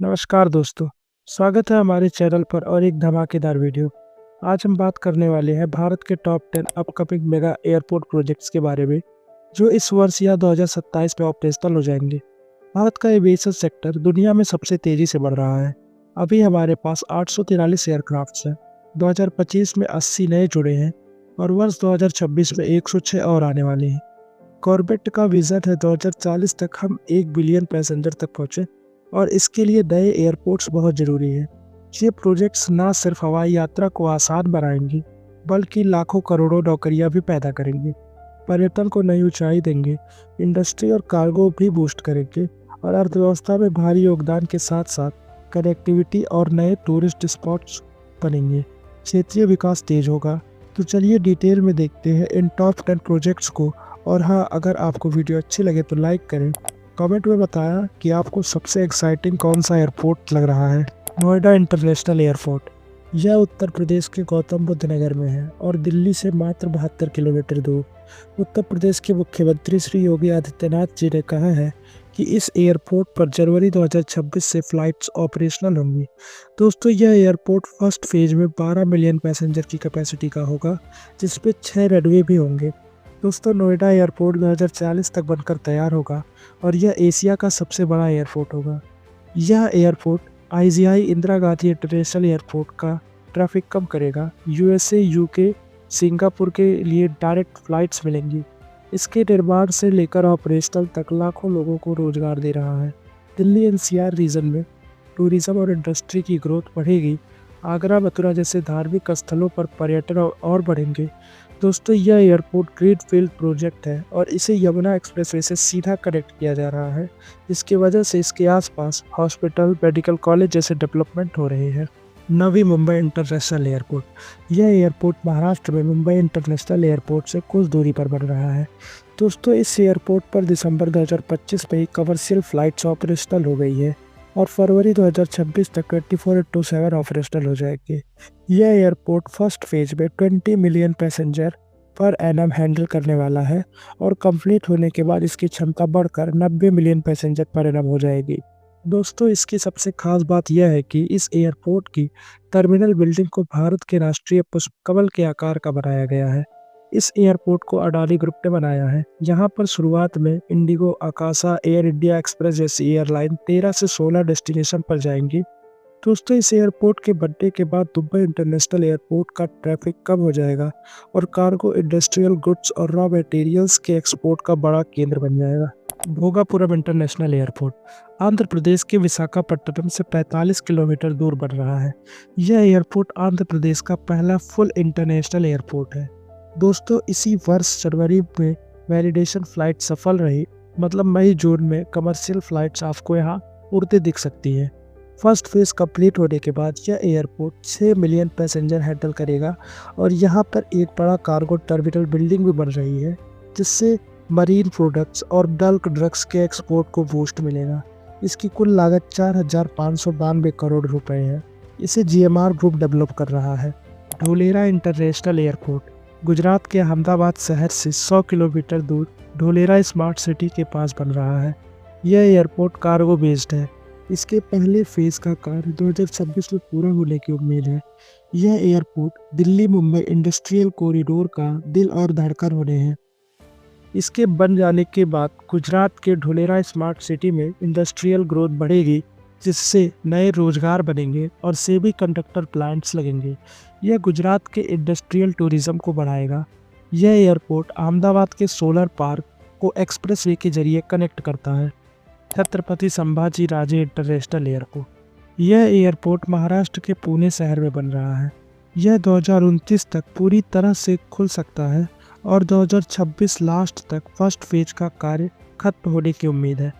नमस्कार दोस्तों, स्वागत है हमारे चैनल पर और एक धमाकेदार वीडियो। आज हम बात करने वाले हैं भारत के top 10 upcoming mega airport projects के बारे में, जो इस वर्ष या 2027 में ऑपरेशनल हो जाएंगे। भारत का एविएशन सेक्टर दुनिया में सबसे तेजी से बढ़ रहा है। अभी हमारे पास 843 एयरक्राफ्ट्स हैं, 2025 में 80 नए जुड़े हैं और वर्ष 2026 में 106 और आने वाले हैं। कॉर्बेट का विजन है 2040 तक हम 1 बिलियन पैसेंजर तक पहुँचे और इसके लिए नए एयरपोर्ट्स बहुत ज़रूरी है। ये प्रोजेक्ट्स ना सिर्फ हवाई यात्रा को आसान बनाएंगे, बल्कि लाखों करोड़ों नौकरियां भी पैदा करेंगे, पर्यटन को नई ऊंचाई देंगे, इंडस्ट्री और कार्गो भी बूस्ट करेंगे और अर्थव्यवस्था में भारी योगदान के साथ साथ कनेक्टिविटी और नए टूरिस्ट स्पॉट्स बनेंगे। क्षेत्रीय विकास तेज होगा। तो चलिए डिटेल में देखते हैं इन टॉप 10 प्रोजेक्ट्स को। और हाँ, अगर आपको वीडियो अच्छी लगे तो लाइक करें। कमेंट में बताया कि आपको सबसे एक्साइटिंग कौन सा एयरपोर्ट लग रहा है। नोएडा इंटरनेशनल एयरपोर्ट, यह उत्तर प्रदेश के गौतम बुद्ध नगर में है और दिल्ली से मात्र 72 किलोमीटर दूर। उत्तर प्रदेश के मुख्यमंत्री श्री योगी आदित्यनाथ जी ने कहा है कि इस एयरपोर्ट पर जनवरी 2026 से फ्लाइट्स ऑपरेशनल होंगी। दोस्तों, यह एयरपोर्ट फर्स्ट फेज में 12 मिलियन पैसेंजर की कैपेसिटी का होगा, जिसपे 6 रनवे भी होंगे। दोस्तों, नोएडा एयरपोर्ट 2040 तक बनकर तैयार होगा और यह एशिया का सबसे बड़ा एयरपोर्ट होगा। यह airport IGI Indira Gandhi international airport का ट्रैफिक कम करेगा। USA, UK, सिंगापुर के लिए डायरेक्ट फ्लाइट्स मिलेंगी। इसके निर्माण से लेकर ऑपरेशनल तक लाखों लोगों को रोजगार दे रहा है। दिल्ली NCR रीजन में टूरिज्म और इंडस्ट्री की ग्रोथ बढ़ेगी। आगरा, मथुरा जैसे धार्मिक स्थलों पर पर्यटन और बढ़ेंगे। दोस्तों, यह एयरपोर्ट ग्रीनफील्ड प्रोजेक्ट है और इसे यमुना एक्सप्रेसवे से सीधा कनेक्ट किया जा रहा है, जिसकी वजह से इसके आसपास हॉस्पिटल, मेडिकल कॉलेज जैसे डेवलपमेंट हो रहे हैं। नवी मुंबई इंटरनेशनल एयरपोर्ट, यह एयरपोर्ट महाराष्ट्र में मुंबई इंटरनेशनल एयरपोर्ट से कुछ दूरी पर बन रहा है। दोस्तों, इस एयरपोर्ट पर दिसंबर 2025 में ही कमर्शियल फ्लाइट्स ऑपरेशनल हो गई है और फरवरी 2026 तक 24/7 ऑपरेशनल हो जाएगी। यह एयरपोर्ट फर्स्ट फेज में 20 million passenger per annum handle करने वाला है और कंप्लीट होने के बाद इसकी क्षमता बढ़कर 90 मिलियन पैसेंजर पर एनम हो जाएगी। दोस्तों, इसकी सबसे खास बात यह है कि इस एयरपोर्ट की टर्मिनल बिल्डिंग को भारत के राष्ट्रीय पुष्प कमल के आकार का बनाया गया है। इस एयरपोर्ट को अडानी ग्रुप ने बनाया है। यहाँ पर शुरुआत में इंडिगो, आकाशा, एयर इंडिया एक्सप्रेस जैसी एयरलाइन 13 से 16 डेस्टिनेशन पर जाएंगी। दोस्तों, इस एयरपोर्ट के बनने के बाद दुबई इंटरनेशनल एयरपोर्ट का ट्रैफिक कम हो जाएगा और कार्गो, इंडस्ट्रियल गुड्स और रॉ मटेरियल्स के एक्सपोर्ट का बड़ा केंद्र बन जाएगा। भोगापुरम इंटरनेशनल एयरपोर्ट आंध्र प्रदेश के विशाखापट्टनम से 45 किलोमीटर दूर बन रहा है। यह एयरपोर्ट आंध्र प्रदेश का पहला फुल इंटरनेशनल एयरपोर्ट है। दोस्तों, इसी वर्ष जनवरी में वैलिडेशन फ्लाइट सफल रही, मतलब मई-जून में कमर्शियल फ्लाइट्स आपको यहाँ उड़ते दिख सकती हैं। फर्स्ट फेज कंप्लीट होने के बाद यह एयरपोर्ट 6 मिलियन पैसेंजर हैंडल करेगा और यहाँ पर एक बड़ा कार्गो टर्मिनल बिल्डिंग भी बन रही है, जिससे मरीन प्रोडक्ट्स और बल्क ड्रग्स के एक्सपोर्ट को बूस्ट मिलेगा। इसकी कुल लागत 4,592 करोड़ रुपए है। इसे GMR ग्रुप डेवलप कर रहा है। ढोलेरा इंटरनेशनल एयरपोर्ट गुजरात के अहमदाबाद शहर से 100 किलोमीटर दूर ढोलेरा स्मार्ट सिटी के पास बन रहा है। यह एयरपोर्ट कार्गो बेस्ड है। इसके पहले फेज का कार्य 2026 में पूरा होने की उम्मीद है। यह airport Delhi Mumbai industrial corridor का दिल और धड़कन होने हैं। इसके बन जाने के बाद गुजरात के ढोलेरा स्मार्ट सिटी में इंडस्ट्रियल ग्रोथ बढ़ेगी, जिससे नए रोजगार बनेंगे और सेमी कंडक्टर प्लांट्स लगेंगे। यह गुजरात के इंडस्ट्रियल टूरिज्म को बढ़ाएगा। यह एयरपोर्ट अहमदाबाद के सोलर पार्क को एक्सप्रेसवे के जरिए कनेक्ट करता है। छत्रपति संभाजी राजे इंटरनेशनल एयरपोर्ट, यह एयरपोर्ट महाराष्ट्र के पुणे शहर में बन रहा है। यह 2029 तक पूरी तरह से खुल सकता है और 2026 लास्ट तक फर्स्ट फेज का कार्य खत्म होने की उम्मीद है।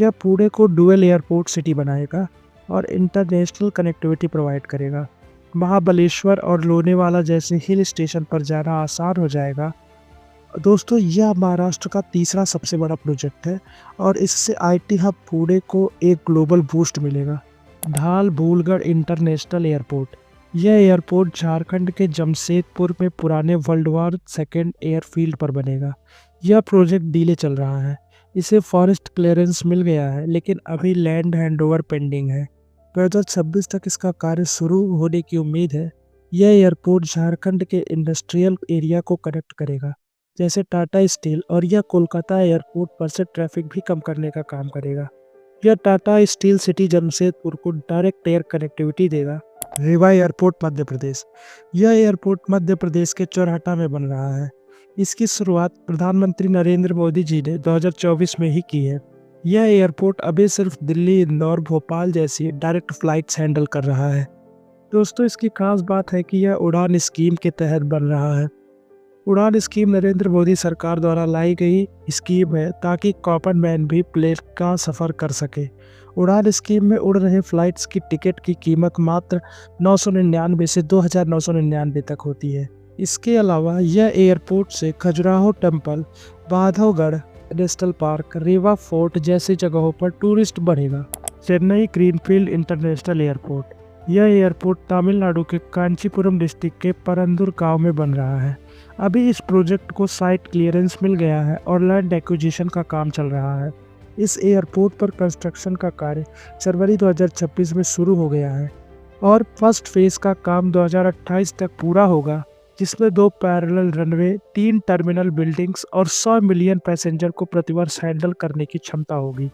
यह पुणे को डुअल एयरपोर्ट सिटी बनाएगा और इंटरनेशनल कनेक्टिविटी प्रोवाइड करेगा। महाबलेश्वर और लोनावाला जैसे हिल स्टेशन पर जाना आसान हो जाएगा। दोस्तों, यह महाराष्ट्र का तीसरा सबसे बड़ा प्रोजेक्ट है और इससे IT हब पुणे को एक ग्लोबल बूस्ट मिलेगा। ढाल भूलगढ़ इंटरनेशनल एयरपोर्ट, यह एयरपोर्ट झारखंड के जमशेदपुर में पुराने वर्ल्ड वॉर सेकेंड एयरफील्ड पर बनेगा। यह प्रोजेक्ट डिले चल रहा है। इसे फॉरेस्ट क्लियरेंस मिल गया है, लेकिन अभी लैंड हैंडओवर पेंडिंग है। 2026 तक इसका कार्य शुरू होने की उम्मीद है। यह एयरपोर्ट झारखंड के इंडस्ट्रियल एरिया को कनेक्ट करेगा, जैसे टाटा स्टील, और यह कोलकाता एयरपोर्ट पर से ट्रैफिक भी कम करने का काम करेगा। यह टाटा स्टील सिटी जमशेदपुर को डायरेक्ट एयर कनेक्टिविटी देगा। रेवा एयरपोर्ट मध्य प्रदेश। यह एयरपोर्ट मध्य प्रदेश के चौराहा में बन रहा है। इसकी शुरुआत प्रधानमंत्री नरेंद्र मोदी जी ने 2024 में ही की है। यह एयरपोर्ट अभी सिर्फ दिल्ली, इंदौर, भोपाल जैसी डायरेक्ट फ्लाइट्स हैंडल कर रहा है। दोस्तों, इसकी खास बात है कि यह उड़ान स्कीम के तहत बन रहा है। उड़ान स्कीम नरेंद्र मोदी सरकार द्वारा लाई गई स्कीम है ताकि कॉमन मैन भी प्लेन का सफ़र कर सके। उड़ान स्कीम में उड़ रहे फ्लाइट्स की टिकट की कीमत मात्र 999 से 2999 तक होती है। इसके अलावा यह एयरपोर्ट से Khajuraho temple, Bandhavgarh national park, Rewa fort जैसी जगहों पर टूरिस्ट बढ़ेगा। Chennai greenfield international airport. यह एयरपोर्ट तमिलनाडु के कांचीपुरम डिस्ट्रिक्ट के परंदूर गांव में बन रहा है। अभी इस प्रोजेक्ट को साइट क्लियरेंस मिल गया है और लैंड एक्विजिशन का काम चल रहा है। इस एयरपोर्ट पर कंस्ट्रक्शन का कार्य फरवरी 2026 में शुरू हो गया है और फर्स्ट फेज का काम 2028 तक पूरा होगा, जिसमें 2 पैरेलल रनवे, 3 टर्मिनल बिल्डिंग्स और 100 मिलियन पैसेंजर को प्रतिवर्ष हैंडल करने की क्षमता होगी।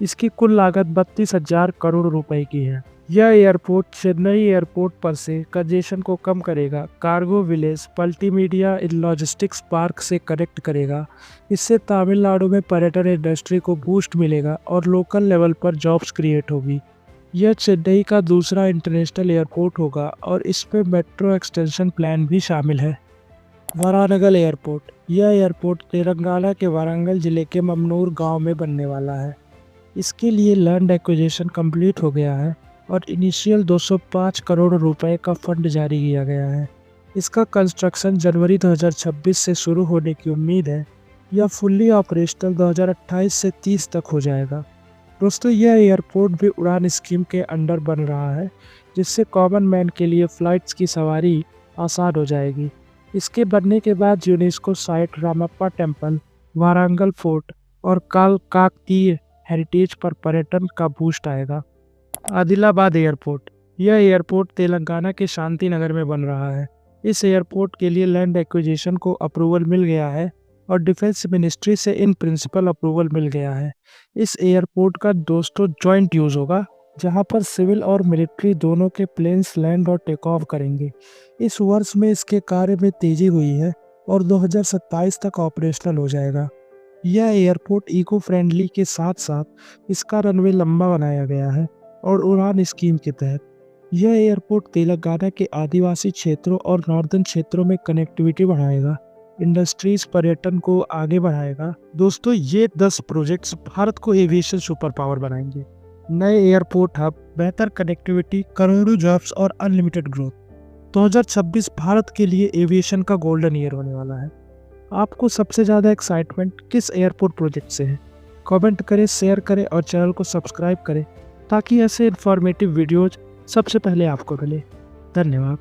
इसकी कुल लागत 32,000 करोड़ रुपए की है। यह एयरपोर्ट चेन्नई एयरपोर्ट पर से कंजेशन को कम करेगा, cargo village, multimedia logistics park से कनेक्ट करेगा। इससे तमिलनाडु में पर्यटन इंडस्ट्री को बूस्ट मिलेगा और लोकल लेवल पर जॉब्स क्रिएट होगी। यह चेन्नई का दूसरा इंटरनेशनल एयरपोर्ट होगा और इसमें मेट्रो एक्सटेंशन प्लान भी शामिल है। वारानगल एयरपोर्ट। यह एयरपोर्ट तेलंगाना के वारंगल जिले के ममनूर गांव में बनने वाला है। इसके लिए लैंड एक्विजिशन कंप्लीट हो गया है और इनिशियल 205 करोड़ रुपए का फंड जारी किया गया है। इसका कंस्ट्रक्शन जनवरी 2026 से शुरू होने की उम्मीद है। यह फुल्ली ऑपरेशनल 2028 से 30 तक हो जाएगा। दोस्तों, यह एयरपोर्ट भी उड़ान स्कीम के अंडर बन रहा है, जिससे कॉमन मैन के लिए फ़्लाइट्स की सवारी आसान हो जाएगी। इसके बनने के बाद UNESCO site Ramappa temple, Warangal fort और काकतीय हेरिटेज पर पर्यटन का बूस्ट आएगा। आदिलाबाद एयरपोर्ट। यह एयरपोर्ट तेलंगाना के शांति नगर में बन रहा है। इस एयरपोर्ट के लिए लैंड एक्विजिशन को अप्रूवल मिल गया है और डिफेंस मिनिस्ट्री से इन प्रिंसिपल अप्रूवल मिल गया है। इस एयरपोर्ट का दोस्तों जॉइंट यूज़ होगा, जहां पर सिविल और मिलिट्री दोनों के प्लेन्स लैंड और टेक ऑफ करेंगे। इस वर्ष में इसके कार्य में तेज़ी हुई है और 2027 तक ऑपरेशनल हो जाएगा। यह एयरपोर्ट इको फ्रेंडली के साथ साथ इसका रनवे लंबा बनाया गया है और उड़ान स्कीम के तहत यह एयरपोर्ट तेलंगाना के आदिवासी क्षेत्रों और नॉर्दर्न क्षेत्रों में कनेक्टिविटी बढ़ाएगा, इंडस्ट्रीज, पर्यटन को आगे बढ़ाएगा। दोस्तों, ये 10 प्रोजेक्ट्स भारत को एविएशन सुपर पावर बनाएंगे। नए एयरपोर्ट हब, बेहतर कनेक्टिविटी, करोड़ों जॉब्स और अनलिमिटेड ग्रोथ। 2026 भारत के लिए एविएशन का गोल्डन ईयर होने वाला है। आपको सबसे ज़्यादा एक्साइटमेंट किस एयरपोर्ट प्रोजेक्ट से है? कमेंट करें, शेयर करें और चैनल को सब्सक्राइब करें ताकि ऐसे इन्फॉर्मेटिव वीडियोज सबसे पहले आपको मिले। धन्यवाद।